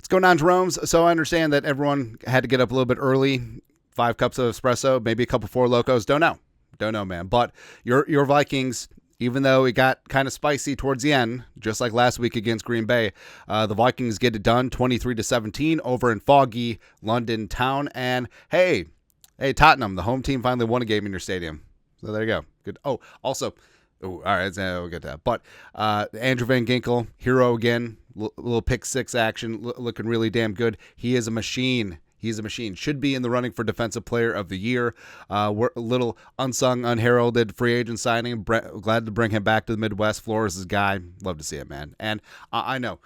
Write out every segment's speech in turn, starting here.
What's going on, Jerome's? So I understand that everyone had to get up a little bit early. 5 cups of espresso, maybe a couple Four Locos. Don't know, man. But your Vikings, even though it got kind of spicy towards the end, just like last week against Green Bay, the Vikings get it done 23-17 over in foggy London town. And hey, Tottenham, the home team, finally won a game in your stadium. So there you go. Good. Oh, also, all right, we'll get to that. But Andrew Van Ginkel, hero again, little pick six action, looking really damn good. He is a machine. He's a machine. Should be in the running for Defensive Player of the Year. We're a little unsung, unheralded free agent signing. Glad to bring him back to the Midwest. Flores' guy. Love to see it, man. And I know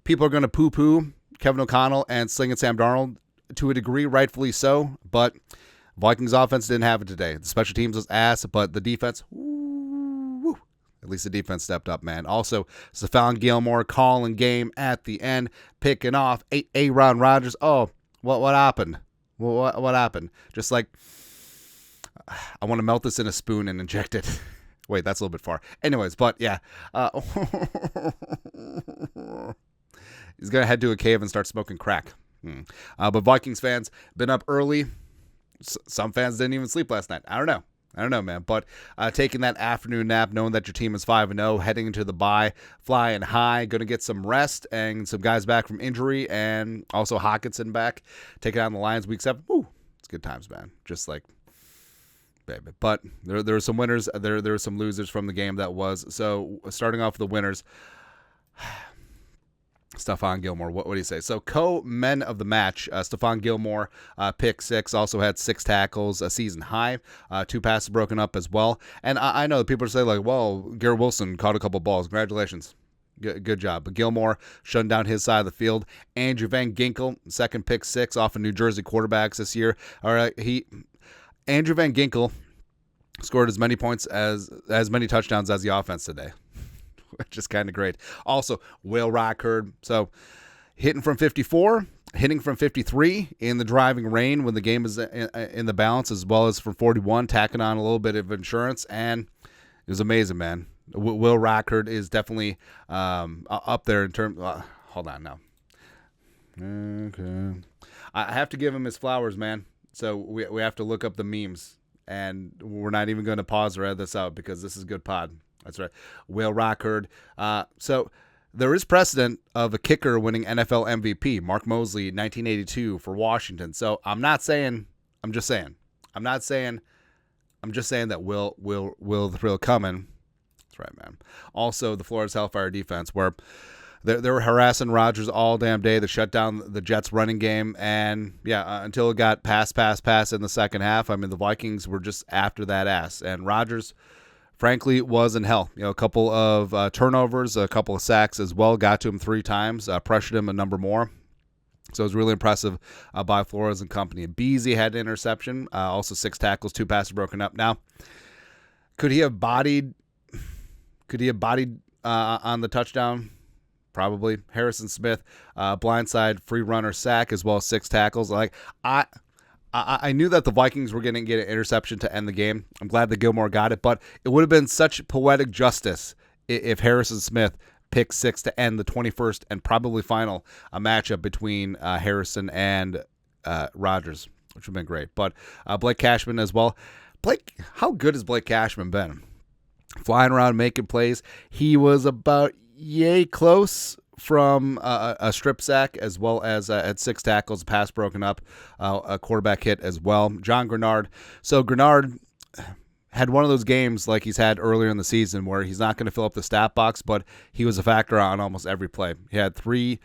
people are going to poo-poo Kevin O'Connell and Slinging Sam Darnold to a degree, rightfully so. But Vikings offense didn't have it today. The special teams was ass, but the defense, at least the defense stepped up, man. Also, Stephon Gilmore calling game at the end, picking off Aaron Rodgers. Oh, what happened? What happened? Just like, I want to melt this in a spoon and inject it. Wait, that's a little bit far. Anyways, but yeah. He's going to head to a cave and start smoking crack. But Vikings fans, been up early. Some fans didn't even sleep last night. I don't know, man. But taking that afternoon nap, knowing that your team is 5-0, heading into the bye, flying high, going to get some rest and some guys back from injury, and also Hawkinson back, taking on the Lions week 7. Woo, it's good times, man. Just like, baby. But there were some winners. There were some losers from the game that was. So starting off with the winners, Stephon Gilmore, what do you say? So co-men of the match, Stephon Gilmore, pick 6, also had 6 tackles, a season high, 2 passes broken up as well. And I know people say like, well, Garrett Wilson caught a couple balls. Congratulations. Good job. But Gilmore shutting down his side of the field. Andrew Van Ginkel, second pick 6 off of New Jersey quarterbacks this year. All right, Andrew Van Ginkel scored as many points as many touchdowns as the offense today. Which is kind of great. Also, Will Rockard, so hitting from 54, hitting from 53 in the driving rain when the game is in the balance, as well as from 41, tacking on a little bit of insurance, and it was amazing, man. Will Rockard is definitely up there in terms. Hold on now. Okay, I have to give him his flowers, man. So we have to look up the memes, and we're not even going to pause or edit this out because this is good pod. That's right. Will Rockard. So there is precedent of a kicker winning NFL MVP. Mark Mosley, 1982 for Washington. So I'm just saying that Will the thrill coming. That's right, man. Also, the Flores Hellfire defense, where they were harassing Rodgers all damn day. They shut down the Jets running game. And yeah, until it got pass in the second half. I mean, the Vikings were just after that ass. And Rodgers, frankly, was in hell. A couple of turnovers, a couple of sacks as well. Got to him 3 times, pressured him a number more. So it was really impressive by Flores and company. Beasley had an interception, also 6 tackles, 2 passes broken up. Now, could he have bodied on the touchdown? Probably. Harrison Smith, blindside, free runner, sack, as well as 6 tackles. I knew that the Vikings were going to get an interception to end the game. I'm glad that Gilmore got it, but it would have been such poetic justice if Harrison Smith picked 6 to end the 21st and probably final matchup between Harrison and Rodgers, which would have been great. But Blake Cashman as well. How good has Blake Cashman been? Flying around, making plays. He was about yay close from a strip sack, as well as had 6 tackles, a pass broken up, a quarterback hit as well. John Grenard. So Grenard had one of those games like he's had earlier in the season where he's not going to fill up the stat box, but he was a factor on almost every play. He had 3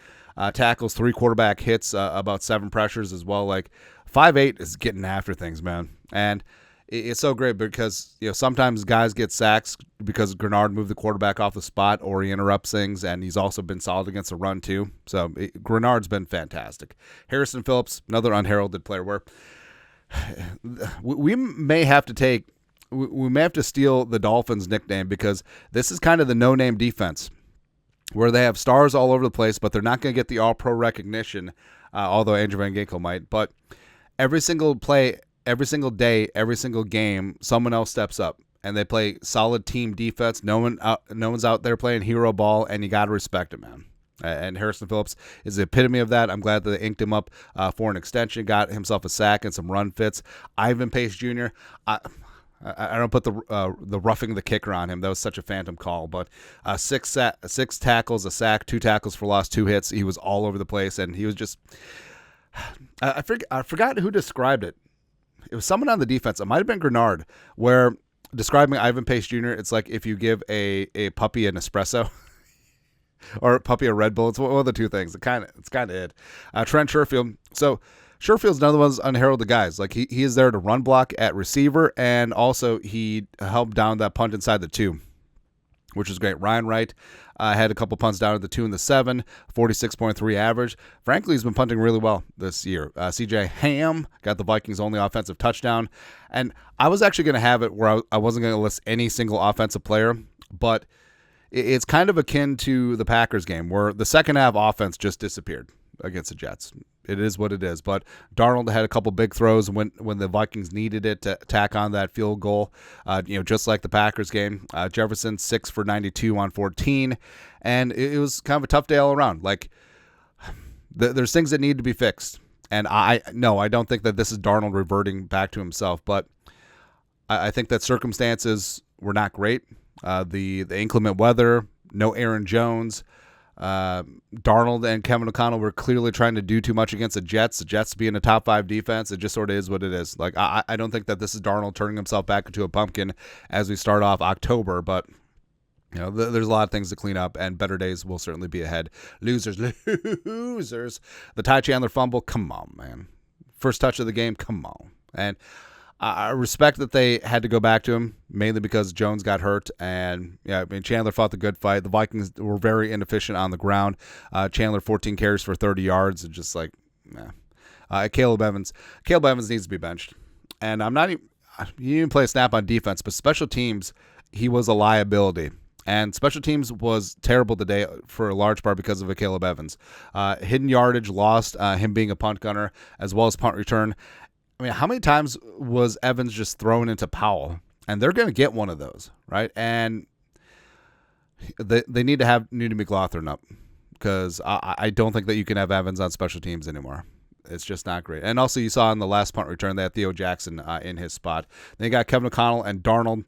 tackles, 3 quarterback hits, about 7 pressures as well. Like 5'8" is getting after things, man. And it's so great because sometimes guys get sacks because Grenard moved the quarterback off the spot or he interrupts things, and he's also been solid against the run too. So Grenard's been fantastic. Harrison Phillips, another unheralded player, where we may have to steal the Dolphins' nickname because this is kind of the no-name defense where they have stars all over the place, but they're not going to get the all-pro recognition, although Andrew Van Ginkel might. But every single play, every single day, every single game, someone else steps up and they play solid team defense. No one's out there playing hero ball, and you got to respect it, man. And Harrison Phillips is the epitome of that. I'm glad that they inked him up for an extension, got himself a sack and some run fits. Ivan Pace Jr., I don't put the roughing the kicker on him. That was such a phantom call. But six tackles, a sack, 2 tackles for loss, 2 hits. He was all over the place, and he was just I forgot who described it. It was someone on the defense. It might have been Grenard, where describing Ivan Pace Jr., it's like if you give a puppy an espresso or a puppy a Red Bull. It's one of the two things. It's kind of it. Trent Sherfield. So Sherfield's another one of those unheralded guys. Like he is there to run block at receiver, and also he helped down that punt inside the 2, which is great. Ryan Wright had a couple punts down at the 2 and the 7, 46.3 average. Frankly, he's been punting really well this year. CJ Ham got the Vikings' only offensive touchdown. And I was actually going to have it where I wasn't going to list any single offensive player, but it's kind of akin to the Packers game where the second half offense just disappeared against the Jets. It is what it is. But Darnold had a couple big throws when the Vikings needed it to tack on that field goal, just like the Packers game. Jefferson, 6 for 92 on 14. And it was kind of a tough day all around. Like, there's things that need to be fixed. And I don't think that this is Darnold reverting back to himself. But I think that circumstances were not great. The inclement weather, no Aaron Jones. Darnold and Kevin O'Connell were clearly trying to do too much against the Jets. The Jets being a top 5 defense, it just sort of is what it is. Like I don't think that this is Darnold turning himself back into a pumpkin as we start off October, but there's a lot of things to clean up, and better days will certainly be ahead. Losers. The Ty Chandler fumble, come on, man. First touch of the game, come on. And I respect that they had to go back to him, mainly because Jones got hurt. And, Chandler fought the good fight. The Vikings were very inefficient on the ground. Chandler, 14 carries for 30 yards. And just like, nah. Caleb Evans needs to be benched. And he didn't play a snap on defense, but special teams, he was a liability. And special teams was terrible today for a large part because of Caleb Evans. Hidden yardage lost, him being a punt gunner, as well as punt return. I mean, how many times was Evans just thrown into Powell? And they're going to get one of those, right? And they need to have Newton McLaughlin up, because I don't think that you can have Evans on special teams anymore. It's just not great. And also, you saw in the last punt return, they had Theo Jackson in his spot. They got Kevin O'Connell and Darnold.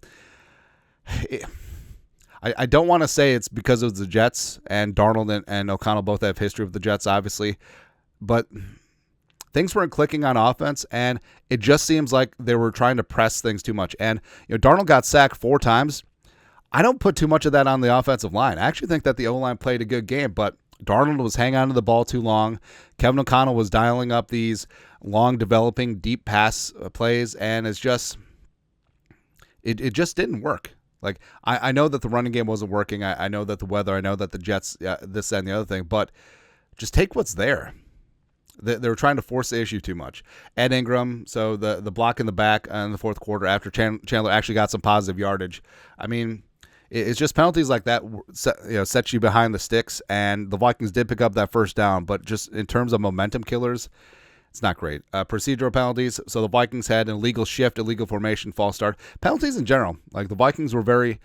I don't want to say it's because of the Jets, and Darnold and O'Connell both have history with the Jets, obviously. But things weren't clicking on offense, and it just seems like they were trying to press things too much. And Darnold got sacked 4 times. I don't put too much of that on the offensive line. I actually think that the O-line played a good game, but Darnold was hanging on to the ball too long. Kevin O'Connell was dialing up these long developing deep pass plays, and it just didn't work. Like, I know that the running game wasn't working. I know that the weather, I know that the Jets, this, that, and the other thing, but just take what's there. They were trying to force the issue too much. Ed Ingram, so the block in the back in the fourth quarter after Chandler actually got some positive yardage. I mean, it's just penalties like that set you behind the sticks, and the Vikings did pick up that first down, but just in terms of momentum killers, it's not great. Procedural penalties, so the Vikings had an illegal shift, illegal formation, false start. Penalties in general, like the Vikings were very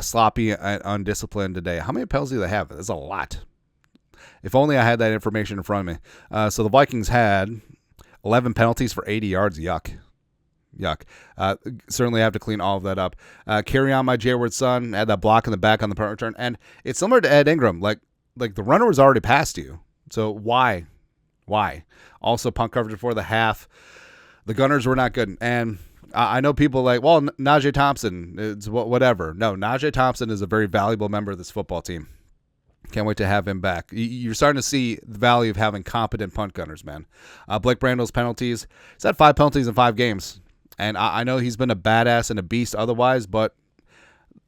sloppy and undisciplined today. How many penalties do they have? There's a lot. If only I had that information in front of me. So the Vikings had 11 penalties for 80 yards. Yuck. Certainly have to clean all of that up. Carry on my Jayward son. Had that block in the back on the punt return. And it's similar to Ed Ingram. Like the runner was already past you. So why? Also, punt coverage before the half. The Gunners were not good. And I know people like, well, Najee Thompson, it's whatever. No, Najee Thompson is a very valuable member of this football team. Can't wait to have him back. You're starting to see the value of having competent punt gunners, man. Blake Brandle's penalties. He's had 5 penalties in 5 games. And I know he's been a badass and a beast otherwise, but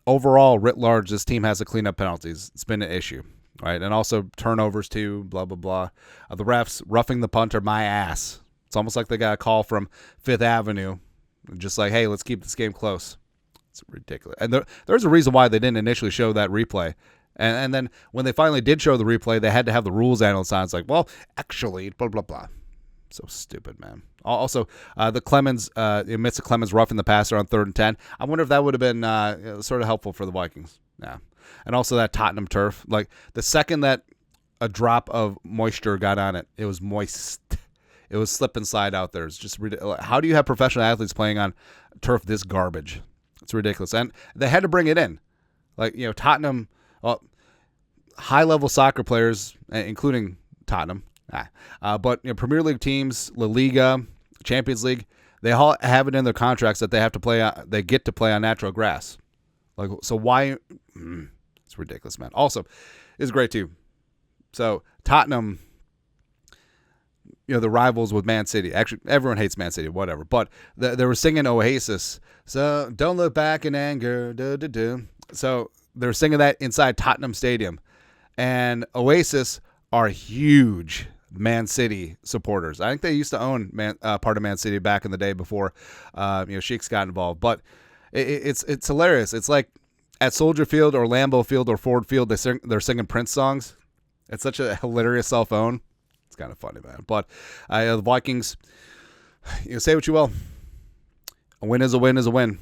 overall, writ large, this team has to clean up penalties. It's been an issue, right? And also turnovers too, blah, blah, blah. The refs roughing the punter, my ass. It's almost like they got a call from Fifth Avenue. Just like, hey, let's keep this game close. It's ridiculous. And there's a reason why they didn't initially show that replay. And then when they finally did show the replay, they had to have the rules analyst on. It's like, well, actually, blah, blah, blah. So stupid, man. Also, the Clemens, amidst the Clemens roughing the passer on 3rd and 10. I wonder if that would have been sort of helpful for the Vikings. Yeah. And also that Tottenham turf. Like, the second that a drop of moisture got on it. It was moist. It was slip and slide out there. It's just ridiculous. How do you have professional athletes playing on turf this garbage? It's ridiculous. And they had to bring it in. Like, Tottenham, high-level soccer players, including Tottenham, but Premier League teams, La Liga, Champions League, they all have it in their contracts that they have to play. They get to play on natural grass. Like, so why? It's ridiculous, man. Also, it's great too. So Tottenham, the rivals with Man City. Actually, everyone hates Man City, whatever. But they were singing Oasis. So don't look back in anger. So they're singing that inside Tottenham Stadium, and Oasis are huge Man City supporters. I think they used to own part of Man City back in the day before Sheiks got involved. But it's hilarious. It's like at Soldier Field or Lambeau Field or Ford Field, they're singing Prince songs. It's such a hilarious cell phone. It's kind of funny, man. But the Vikings, say what you will. A win is a win is a win.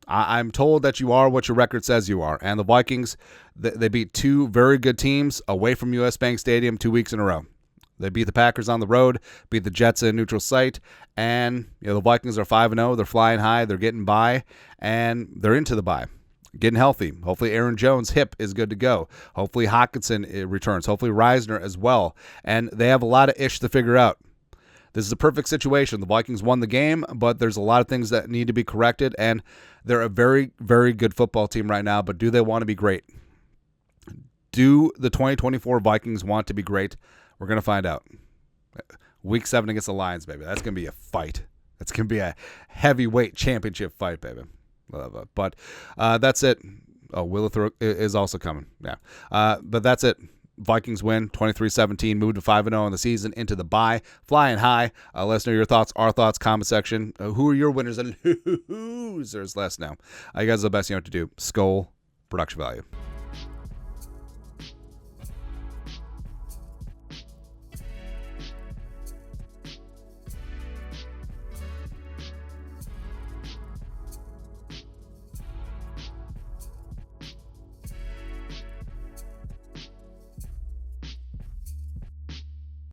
I'm told that you are what your record says you are. And the Vikings, they beat two very good teams away from U.S. Bank Stadium 2 weeks in a row. They beat the Packers on the road, beat the Jets in a neutral site, and the Vikings are 5-0. They're flying high. They're getting by, and they're into the bye. Getting healthy. Hopefully Aaron Jones' hip is good to go. Hopefully Hockenson returns. Hopefully Reisner as well. And they have a lot of ish to figure out. This is a perfect situation. The Vikings won the game, but there's a lot of things that need to be corrected, and they're a very, very good football team right now, but do they want to be great? Do the 2024 Vikings want to be great? We're going to find out. Week 7 against the Lions, baby. That's going to be a fight. That's going to be a heavyweight championship fight, baby. But that's it. Oh, Willithrow is also coming. Yeah. But that's it. Vikings win 23-17, move to 5-0 in the season, into the bye, flying high. Let us know your thoughts, our thoughts, comment section. Who are your winners and losers? Let us know. You guys are the best. You know what to do. Skol, production value.